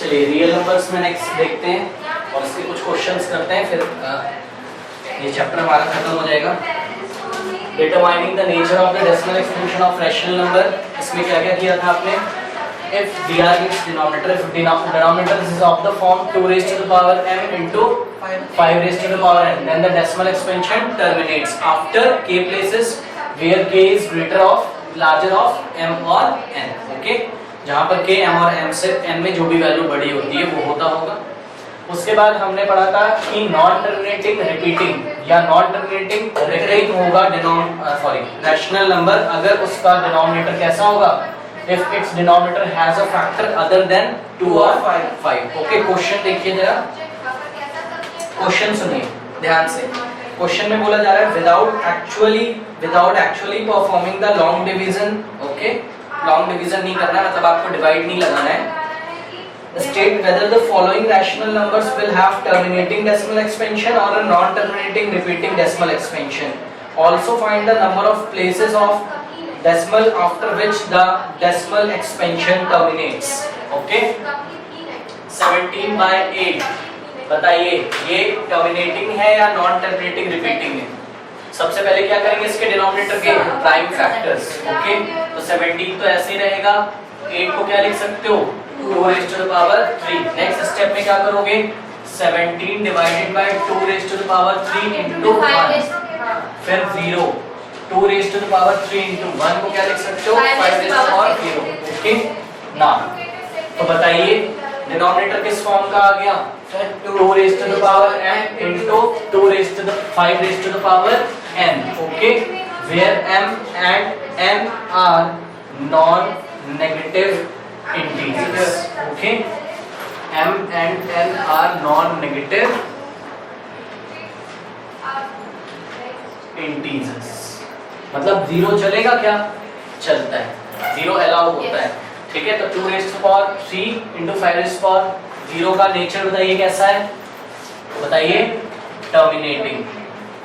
चलिए real numbers में next देखते हैं और इसके कुछ क्वेश्चंस करते हैं, फिर ये चैप्टर हमारा खत्म हो जाएगा। Determining the nature of the decimal expansion of rational number. इसमें क्या क्या किया था आपने? If dr gives denominator, if denominator is of the form 2 raised to the power m into 5 raised to the power n, then the decimal expansion terminates after k places where k is greater of larger of m or n. Okay, जहाँ पर k m और m से n में जो भी value बड़ी होती है वो होता होगा। उसके बाद हमने पढ़ा था कि नॉन टर्मिनेटिंग रिपीटिंग या नॉन टर्मिनेटिंग रिकरिंग होगा रैशनल नंबर अगर उसका डिनोमिनेटर कैसा होगा? If its denominator has a factor other than 2 or 5. Okay, question देखिए जरा, क्वेश्चन सुनिए ध्यान से। क्वेश्चन में बोला जा रहा है without actually performing the long division. Okay, long division नहीं करना है, मतलब आपको डिवाइड नहीं लगाना है। State whether the following rational numbers will have terminating decimal expansion or a non-terminating repeating decimal expansion. Also find the number of places of decimal after which the decimal expansion terminates. Okay, 17/8 बताइए ये terminating है या non terminating repeating है? सबसे पहले क्या करेंगे, इसके डिनोमिनेटर के प्राइम फैक्टर्स। ओके, तो 17 तो ऐसे ही रहेगा, 8 को क्या लिख सकते हो 2 raised to the power 3। Next step में क्या करोगे, 17 divided by 2 raised to the power 3 into 1, फिर 0 2 raised to the power 3 into 1 को क्या लिख सकते हो 5 raised to the power 0। Okay ना, तो बताइए डिनोमिनेटर किस फॉर्म का आ गया? 2 raised to the power m into 2 raised to the 5 raised to the power n। Okay, where m and n are non-negative integers। Okay, m and n are non-negative integers, मतलब 0 चलेगा क्या? चलता है, 0 allow होता है। ठीक है, तो 2 raised to the power 3 into 5 raised to the power 0 का नेचर बताइए कैसा है? बताइए टर्मिनेटिंग।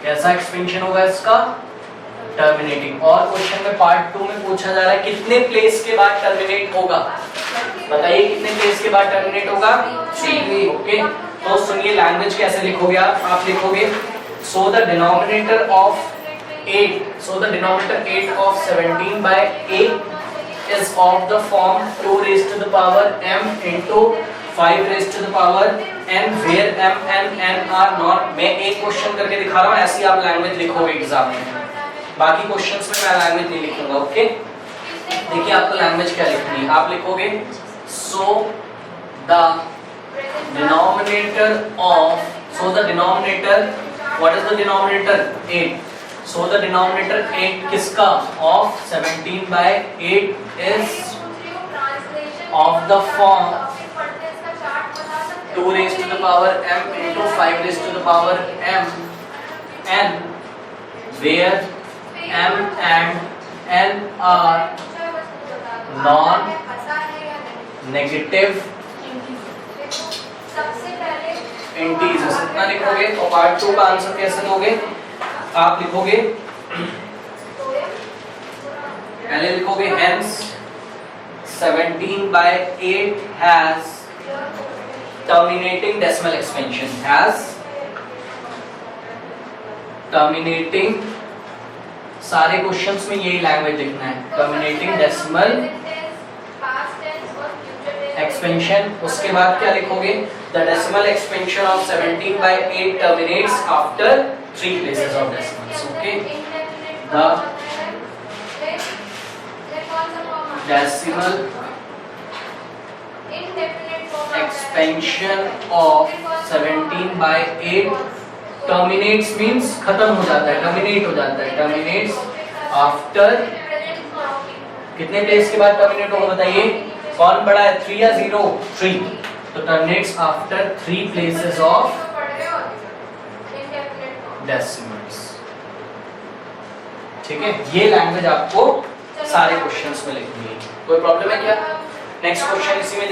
कैसा एक्सपेंशन होगा इसका? टर्मिनेटिंग। और क्वेश्चन में पार्ट 2 में पूछा जा रहा है कितने प्लेस के बाद टर्मिनेट होगा? बताइए कितने प्लेस के बाद टर्मिनेट होगा? 3। ओके, तो सुनिए लैंग्वेज कैसे लिखोगे आप लिखोगे so the denominator 8 of 17/8 is of the form 2 raised to the power m into 5 raised to the power n where m and n are not। मैं एक क्वेश्चन करके दिखा रहा हूँ, ऐसी आप लैंग्वेज लिखोगे एग्जाम में, बाकी क्वेश्चंस में मैं लैंग्वेज नहीं लिखूंगा। ओके, देखिए आपको लैंग्वेज क्या लिखनी है, आप लिखोगे so the denominator what is the denominator 8, so the denominator 8 किसका of 17/8 is of the form 2 raised to the power m into 5 raised to the power m n where m and n are non-negative integers. इतना लिखोगे और part 2 का answer कैसे दोगे? आप लिखोगे पहले लिखोगे hence 17/8 has terminating decimal expansion, has terminating, सारे क्वेश्चंस में यही लैंग्वेज लिखना है, terminating decimal एक्सपेंशन। उसके बाद क्या लिखोगे? The decimal expansion of 17/8 terminates after 3 places of decimals। Okay, the decimal expansion of 17/8 terminates means खत्म हो जाता है, terminate हो जाता है, terminates after कितने प्लेस के बाद टर्मिनेट होगा बताइए? कौन बड़ा है 3 या 0? 3, तो terminates after 3 places of decimals. ठीक है, ये लैंग्वेज आपको सारे क्वेश्चंस में लिखनी है। कोई प्रॉब्लम है क्या? नेक्स्ट क्वेश्चन इसी में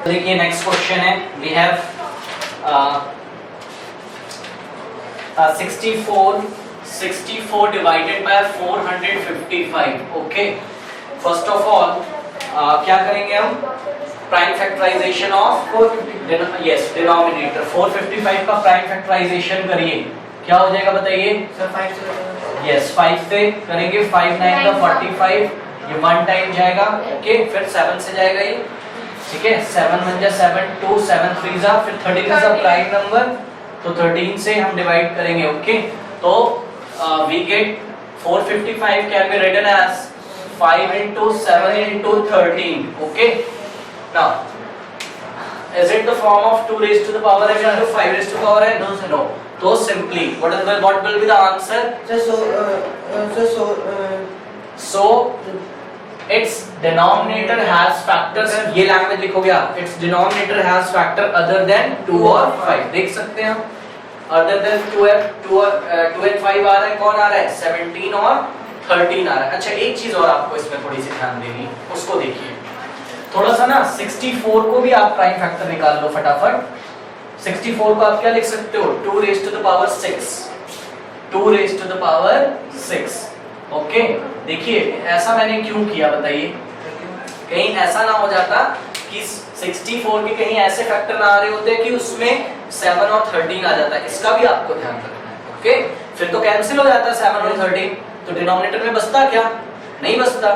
देखिए नेक्स्ट क्वेश्चन है, we have 64 divided by 455। Okay, first of all क्या करेंगे हम, prime factorisation of yes denominator 455 का प्राइम फैक्टराइजेशन करिए, क्या हो जाएगा बताइए सर 5 से यस 5 से करेंगे, 5 9 का 45, ये 1 टाइम जाएगा, ओके फिर 7 से जाएगा ये, ठीक है 7 1 जा 7 2 7 3 जा, फिर 13 इज अ प्राइम नंबर, तो 13 से हम डिवाइड करेंगे, ओके तो we get 455 can be written as 5 into 7 into 13, okay now is it the form of 2 raised to the power n into 5 raised to the power n? No, sir. No. So simply what will be the answer? So its denominator has factors, ये language लिखोगे आप, its denominator has factor other than 2 और 5, देख सकते हैं हम other than 2 and 5 आ रहा है, कौन आ रहा है 17 और 13 आ रहा है। अच्छा एक चीज और आपको इसमें थोड़ी सी ध्यान देनी, उसको देखिए थोड़ा सा ना, 64 को भी आप प्राइम फैक्टर निकाल लो फटाफट। 64 को आप क्या लिख सकते हो, 2 raised to the power 6, 2 raised to the power 6, okay देखिए ऐसा मैंने क्यों किया बताइए, कहीं ऐसा ना हो जाता कि 64 के कहीं ऐसे फैक्टर ना आ रहे होते कि उसमें 7 और 13 आ जाता है, इसका भी आपको ध्यान रखना है, ओके फिर तो कैंसिल हो जाता है 7 और 13, तो डिनोमिनेटर में बचता क्या, नहीं बचता,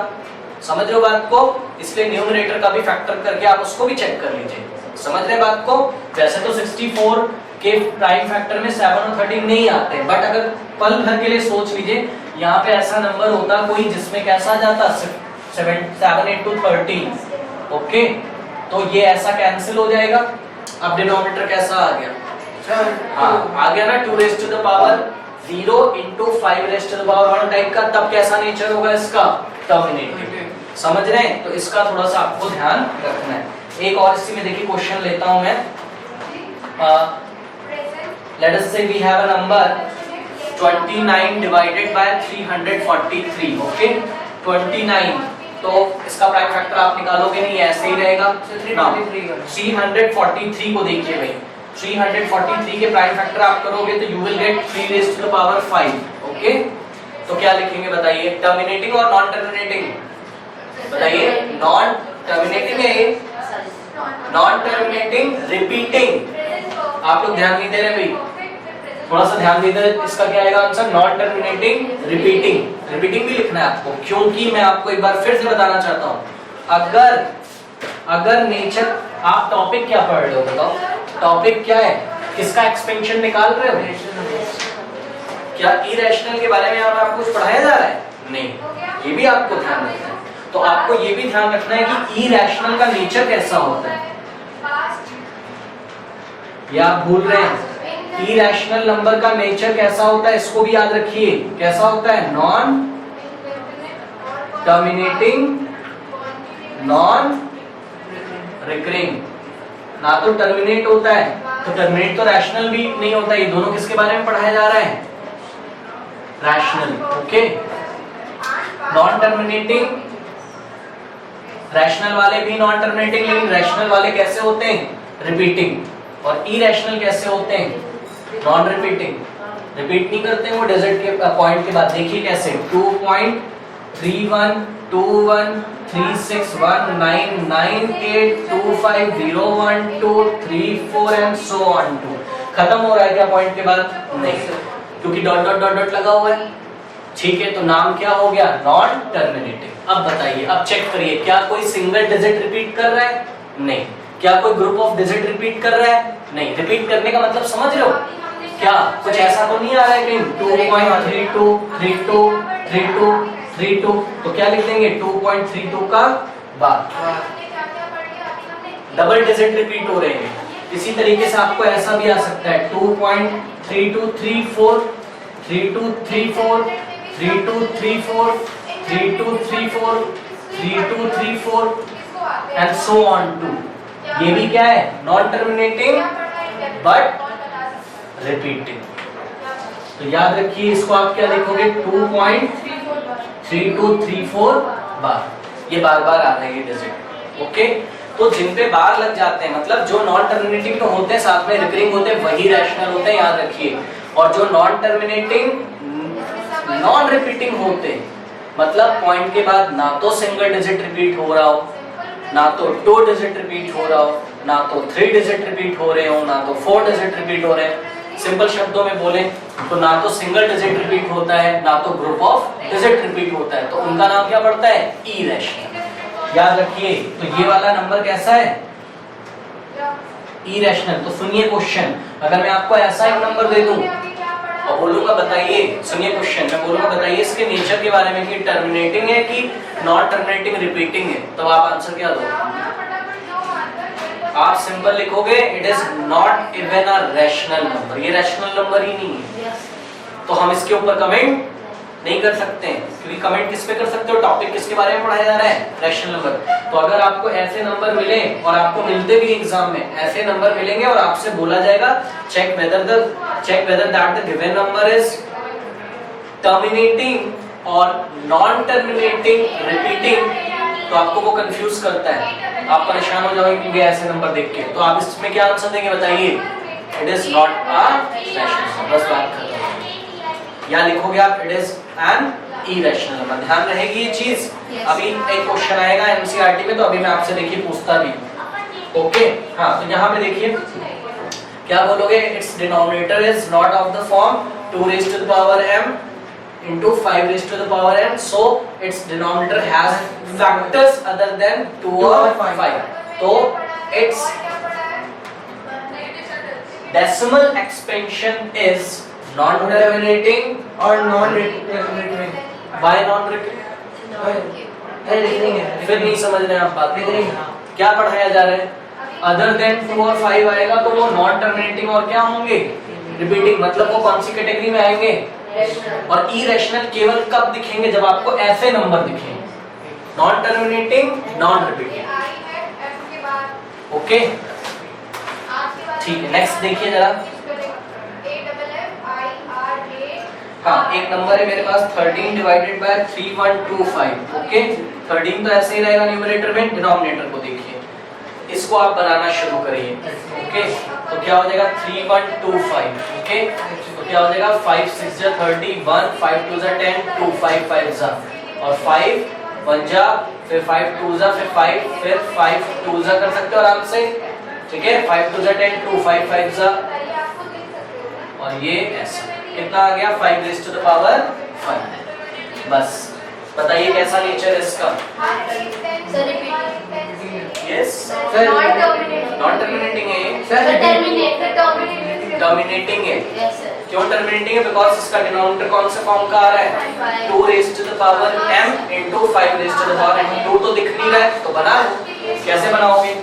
समझ रहे हो बात को, इसलिए न्यूमरेटर का भी फैक्टर करके आप उसको भी चेक कर लीजिए, समझ रहे बात को। वैसे तो 64 के प्राइम फैक्टर में 7 और 13 नहीं आते, बट अगर पल भर के लिए सोच लीजिए यहाँ पे ऐसा नंबर होता कोई जिसमें कैसा आ जाता 7 into 13, ओके तो ये ऐसा कैंसिल हो जाएगा। अब डिनोमिनेटर कैसा आ गया, हाँ आ गया ना 2 raised to the power 0 into 5 raised to the power 1 type का, तब कैसा नेचर होगा इसका, टर्मिनेटिव, समझ रहे हैं, तो इसका थोड़ा सा आपको ध्यान रखना है। एक और इसी में देखिए क्वेश्चन लेता हूं मैं, let us say we have a number 29 divided by 343, okay 29, तो इसका प्राइम फैक्टर आप निकालोगे नहीं, ऐसे ही रहेगा 343 को देखिए भाई, 343 के प्राइम फैक्टर आप करोगे तो you will get 3 raised to the power 5, okay तो क्या लिखेंगे बताइए, टर्मिनेटिंग और नॉन टर्मिनेटिंग, बताइए नॉन टर्मिनेटिंग है ये, नॉन टर्मिनेटिंग रिपीटिंग, आप लोग ध्यान नहीं दे रहे भाई, थोड़ा सा ध्यान दीजिए, इसका क्या आएगा answer, non terminating repeating, repeating भी लिखना है आपको, क्योंकि मैं आपको एक बार फिर से बताना चाहता हूं, अगर नेचर, आप टॉपिक क्या पढ़ रहे हो बताओ, टॉपिक क्या है, किसका एक्सपेंशन निकाल रहे हो, क्या इरेशनल के बारे में आपको कुछ पढ़ाया जा रहा है, नहीं, ये भी आपको ध्यान रखना है, तो आपको ये भी ध्यान रखना है कि इरेशनल का नेचर कैसा होता है, या आप भूल रहे हैं, इरेशनल नंबर का नेचर कैसा होता है, इसको भी याद रखिए, कैसा होता है, नॉन टर्मिनेटिंग, नॉन रिकरिंग, ना तो टर्मिनेट होता है, तो टर्मिनेट तो रैशनल भी नहीं होता, ये दोनों किसके बारे में पढ़ाया जा रहा है, rational, okay non terminating, rational वाले भी नॉन टर्मिनेटिंग, लेकिन रैशनल वाले कैसे होते हैं, रिपीटिंग, और इरेशनल कैसे होते हैं, नॉन रिपीटिंग, रिपीट नहीं करते वो डिजिट के पॉइंट के बाद, देखिए कैसे 2.31 21 361998250123 एंड सो ऑन टू, खत्म हो रहा है क्या पॉइंट के बाद, नहीं, क्योंकि डॉट डॉट डॉट डॉट लगा हुआ है, ठीक है, तो नाम क्या हो गया, नॉन टर्मिनेटिंग। अब बताइए, अब चेक करिए, क्या कोई सिंगल डिजिट रिपीट कर रहा है, नहीं, क्या कोई ग्रुप ऑफ डिजिट रिपीट कर रहा है, नहीं, रिपीट करने का मतलब समझ रहे हो, क्या कुछ ऐसा तो नहीं आ रहा है कहीं 2.32 32 32 32, तो क्या लिख देंगे 2.32 का बाद, डबल डिजिट रिपीट हो रहे हैं। इसी तरीके से आपको ऐसा भी आ सकता है 2.3234 3234 3234 3234 3234 एंड सो ऑन टू, ये भी क्या है, नॉन टर्मिनेटिंग बट रिपीटिंग, तो याद रखिए इसको आप क्या लिखोगे 2.3234 बार, ये बार बार आ रहे हैं डिजिट, ओके तो जिन पे बार लग जाते हैं, मतलब जो नॉन टर्मिनेटिंग तो होते हैं साथ में रिकरिंग होते हैं, वही रैशनल होते हैं, याद रखिए, और जो नॉन टर्मिनेटिंग नॉन रिपीटिंग होते हैं, मतलब पॉइंट के बाद ना तो सिंगल डिजिट रिपीट हो रहा हो ना तो 2 डिजिट रिपीट हो रहा हो, ना तो 3 डिजिट रिपीट हो रहे हो, ना तो 4 डिजिट रिपीट हो रहे हैं। सिंपल शब्दों में बोले तो ना तो सिंगल डिजिट रिपीट होता है, ना तो ग्रुप ऑफ डिजिट रिपीट होता है, तो उनका नाम क्या पड़ता है? इरेशनल। याद रखिए, तो ये वाला नंबर कैसा है? इरेशनल। तो सुनिए क्वेश्चन, अगर मैं आपको ऐसा एक नंबर दे दूं और बोलूंगा बताइए, सुनिए क्वेश्चन, मैं बोलूंगा बताइए इसके नेचर के बारे में कि टर्मिनेटिंग है कि नॉन टर्मिनेटिंग रिपीटिंग है, तो आप आंसर क्या दोगे? आप सिंपल लिखोगे it is not even a rational number, ये रैशनल नंबर ही नहीं है। तो हम इसके ऊपर कमेंट नहीं कर सकते हैं, क्योंकि कमेंट किस पे कर सकते हो? टॉपिक किसके बारे में पढ़ाया जा रहा है? Rational number. तो अगर आपको ऐसे नंबर मिले, और आपको मिलते भी एग्जाम में ऐसे नंबर मिलेंगे और आपसे बोला जाएगा check whether that the given number is terminating और नॉन टर्मिनेटिंग रिपीटिंग, तो आपको वो कंफ्यूज करता है, आप परेशान हो जाओगे क्योंकि ऐसे नंबर देख के। तो आप इसमें क्या आंसर देंगे बताइए? It is not a rational. बस बात खत्म। या लिखोगे आप it is an irrational number. ध्यान रहेगी ये चीज। अभी एक क्वेश्चन आएगा एनसीईआरटी में, तो अभी मैं आपसे देखिए पूछता भी। ओके, हाँ, तो यहाँ पे देखिए क्या बोलोगे? It's denominator is not of the form 2 raised to the power m into 5 raised to the power n, so its denominator has factors other than 2 or 5. तो its decimal expansion is non-terminating और non-repeating। Why non-repeating? फिर नहीं समझ रहे आप बात। क्या पढ़ाया जा रहा है? अदर देन 2 और 5 आएगा तो वो नॉन टर्मिनेटिंग और क्या होंगे? रिपीटिंग। मतलब वो कौन सी कैटेगरी में आएंगे? और इरेशनल केवल कब दिखेंगे? जब आपको ऐसे नंबर दिखेंगे, non terminating, non repeating. Okay, ठीक है, नेक्स्ट देखिए जरा। हाँ, एक नंबर है मेरे पास 13 डिवाइडेड बाय 3125। ओके, 13 तो ऐसे ही रहेगा न्यूमरेटर में, डिनोमिनेटर को देखिए, इसको आप बनाना शुरू करिए। ओके, तो क्या हो जाएगा? 3125। ओके, तो क्या हो जाएगा? 5 6 जा 31, 5 2 जा 10, 2 5 5 जा, और 5 1 जा, फिर 5 2 जा, फिर 5, फिर 5 2 जा कर सकते हो आराम से। ठीक है, 5 2 जा 10, 2 5 5 जा, और ये ऐसा कितना आ गया? 5 raised to the power 5। बस बताइए कैसा नेचर है इसका? यस सर, नॉन टर्मिनेटिंग है ये सर, टर्मिनेटिंग है। क्यों टर्मिनेटिंग है? बिकॉज़ इसका डिनोमिनेटर कौन से फॉर्म का आ रहा है? 2 raised to the power m into 5 raised to the power m। 2 तो दिख नहीं रहा है, तो बना लो। कैसे बनाओगे?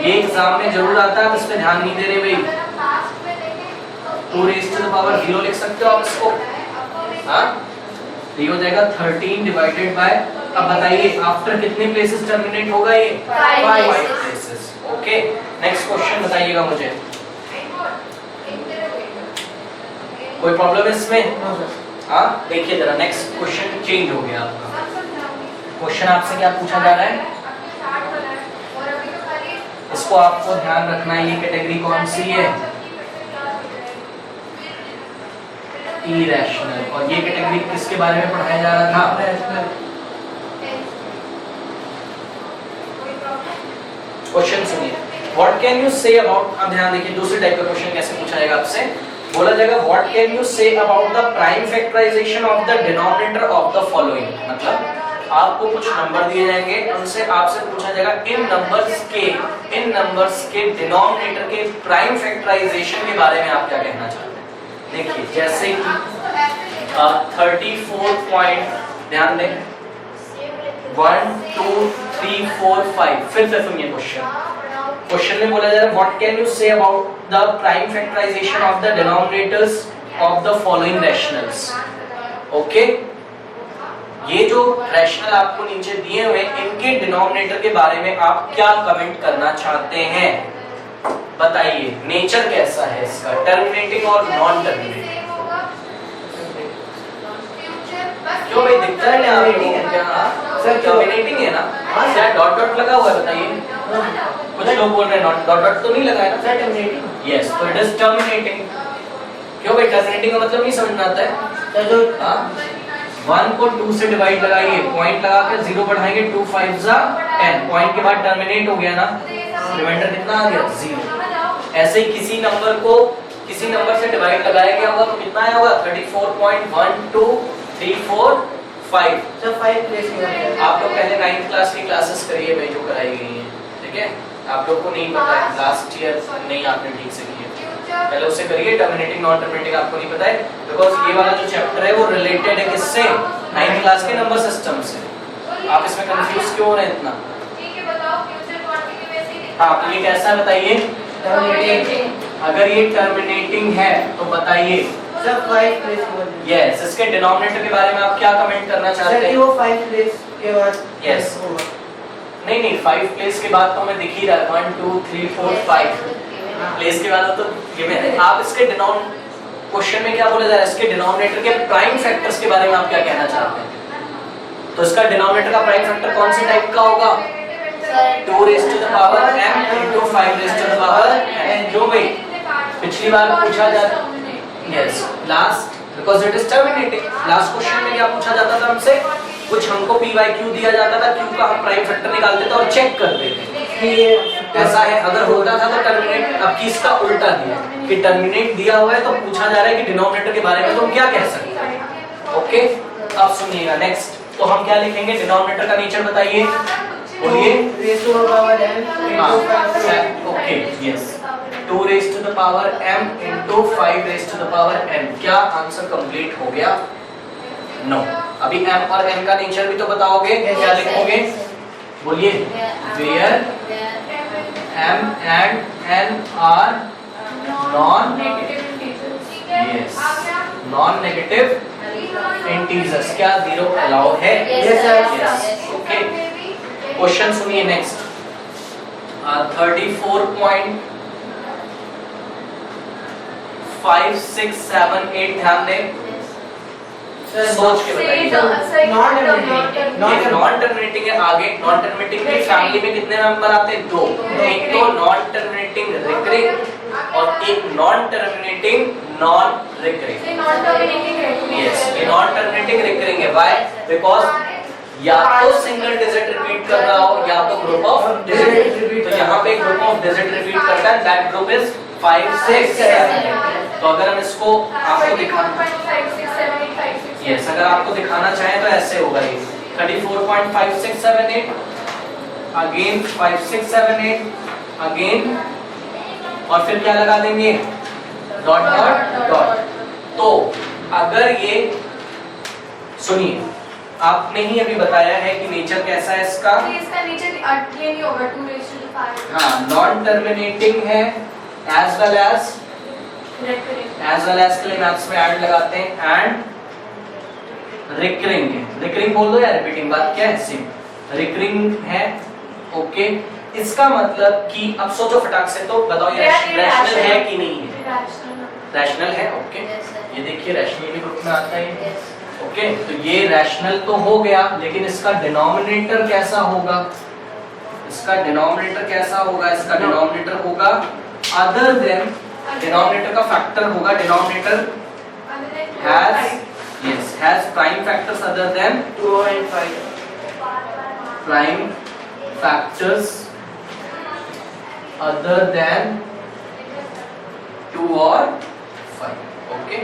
ये एग्जाम में जरूर आता है, इस पे ध्यान नहीं दे रहे भाई। 2 raised to the power 0 लिख सकते हो आप इसको। हाँ, ये हो जाएगा 13 डिवाइडेड बाय, अब बताइए आफ्टर कितने प्लेसेस टर्मिनेट होगा ये? 5 प्लेसेस। ओके, नेक्स्ट क्वेश्चन बताइएगा मुझे। कोई प्रॉब्लम है इसमें? हाँ, देखिए जरा, नेक्स्ट क्वेश्चन चेंज हो गया आपका। क्वेश्चन आपसे क्या पूछा जा रहा है? इसको आपको ध्यान रखना है, ये कैटेगरी कौन सी है? इरेशनल। और ये कैटेगरी किसके बारे में पढ़ाया जा रहा था? क्वेश्चन सुनिए, what can you say about, अब ध्यान देखिए दूसरे टाइप का क्वेश्चन कैसे पूछा जाएगा आपसे। बोला जाएगा what can you say about the prime factorisation of the denominator of the following. मतलब आपको कुछ नंबर दिए जाएंगे, उनसे आपसे पूछा जाएगा इन नंबर्स के डिनोमिनेटर के प्राइम फैक्टराइजेशन के बारे में आप क्या कहना चाहते हैं। देखिए जैसे कि 34 पॉइंट, ध्यान दें, 1 2 3 4 5। फिर से सुनिए क्वेश्चन में बोला जा रहा है what can you say about the prime factorisation of the denominators of the following rationals. Okay, ये जो रैशनल आपको नीचे दिए हुए, इनके डिनोमिनेटर के बारे में आप क्या कमेंट करना चाहते हैं? बताइए नेचर कैसा है इसका, टर्मिनेटिंग और नॉन टर्मिनेटिंग। क्यों भाई दिखता है टर्मिनेटिंग है क्या? सर टर्मिनेटिंग है ना? क्या डॉट डॉट लगा हुआ है बताइए? कुछ लोग बोल रहे हैं डॉट डॉट तो नहीं लगा है ना? Sir terminating. यस, तो इट इज टर्मिनेटिंग। क्यों भाई टर्मिनेटिंग का मतलब नहीं समझ में आता है? सर जो 1 को 2 से डिवाइड लगाइए, पॉइंट लगा के 0 बढ़ाएंगे, 2 5 जा 10, पॉइंट के बाद टर्मिनेट हो गया ना, रिमाइंडर कितना आ गया 0। ऐसे ही किसी नंबर को किसी नंबर से डिवाइड लगाया गया होगा तो कितना आया होगा 34.1234 सर 5 प्लेस में आप लोग पहले 9th क्लास की क्लासेस करिए भाई जो कराई गई हैं, ठीक है। आप लोग को नहीं पता है, लास्ट ईयर नहीं आपने ठीक से किया, पहले उसे करिए। टर्मिनेटिंग नॉन टर्मिनेटिंग आपको नहीं पता है बिकॉज ये वाला जो चैप्टर है वो रिलेटेड है किससे, 9th क्लास के नंबर सिस्टम से। आप इसमें कंफ्यूज क्यों हो रहे हैं इतना? हाँ तो ये कैसा है बताइए, अगर ये टर्मिनेटिंग है तो बताइए सर 5 प्लेस में यस। इसके डिनोमिनेटर के बारे में आप क्या कमेंट करना चाहते सर हैं? वो 5 प्लेस के बाद Yes. नहीं 5 प्लेस के बाद तो हमें दिख ही रहा है 1 2 3 4 5 प्लेस के बाद तो ये में आप इसके क्वेश्चन में क्या बोला जा रहा है, इसके डिनोमिनेटर के प्राइम फैक्टर्स के बारे में आप क्या कहना चाहते हैं? तो इसका डिनोमिनेटर का प्राइम फैक्टर कौन से टाइप का होगा, 2 raised to the power m into 5 raised to the power n, जो भाई पिछली बार पूछा जाता yes last because it is terminating. Last question में क्या पूछा जाता था हमसे, कुछ हमको PYQ दिया जाता था, Q का हम प्राइम फैक्टर निकालते थे और चेक करते थे कि ये ऐसा है, अगर होता था तो टर्मिनेट। अब की इसका उल्टा दिया कि टर्मिनेट दिया हुआ है तो पूछा जा रहा है कि डिनोमिनेटर के बारे में तुम क्या कह सकते हैं। ओके अब सुनिएगा नेक्स्ट, तो हम क्या लिखेंगे, डिनोमिनेटर का नेचर बताइए, बोलिए। raised to the power n into 5 okay yes 2 raised to the power m into 5 raised to the power n। क्या आंसर कंप्लीट हो गया? नो। अभी m और n का नेचर भी तो बताओगे, क्या लिखोगे, बोलिए। Where m and n are non yes non negative integers, क्या 0 अलाउ है? Yes, sir. ओके क्वेश्चन सुनिए नेक्स्ट, 34.5678 ध्यान दें, सोच के बताइए। नॉन टर्मिनेटिंग है, आगे नॉन टर्मिनेटिंग की फैमिली में कितने मेंबर आते हैं, 2। एक तो नॉन टर्मिनेटिंग रिकरिंग और एक non terminating non recurring. Yes ये नॉन टर्मिनेटिंग रिकरिंग है, व्हाई, बिकॉज़ या तो सिंगल डिजिट रिपीट कर रहा हो या तो ग्रुप ऑफ डिजिट। तो यहाँ पे ग्रुप ऑफ डिजिट रिपीट करता है, दैट ग्रुप इज 5 6 7। तो अगर हम इसको आपको दिखाना यस अगर आपको दिखाना चाहें तो ऐसे होगा ये 34.5678 अगेन 5678 अगेन और फिर क्या लगा देंगे, डॉट डॉट डॉट। तो अगर ये सुनिए, आपने ही अभी बताया है कि नेचर कैसा है इसका, इसका नेचर ये नहीं होगा 2 raised to the 5। हाँ नॉन टर्मिनेटिंग है एज वेल एज के लिए मैथ्स में ऐड लगाते हैं, एंड रिकरिंग है। रिकरिंग बोल दो या रिपीटिंग, बात क्या है, सेम रिकरिंग है। ओके इसका मतलब कि अब सोचो फटाक से, तो बताओ ये रैशनल है कि नहीं है, रैशनल है। ओके ये देखिए रैशनल भी ग्रुप में आता है। ओके तो ये रैशनल तो हो गया, लेकिन इसका डिनोमिनेटर कैसा होगा, इसका डिनोमिनेटर कैसा होगा, इसका डिनोमिनेटर होगा अदर देन, डिनोमिनेटर का फैक्टर होगा, denominator has prime factors other than 2 and 5 prime factors other than 2 or 5। okay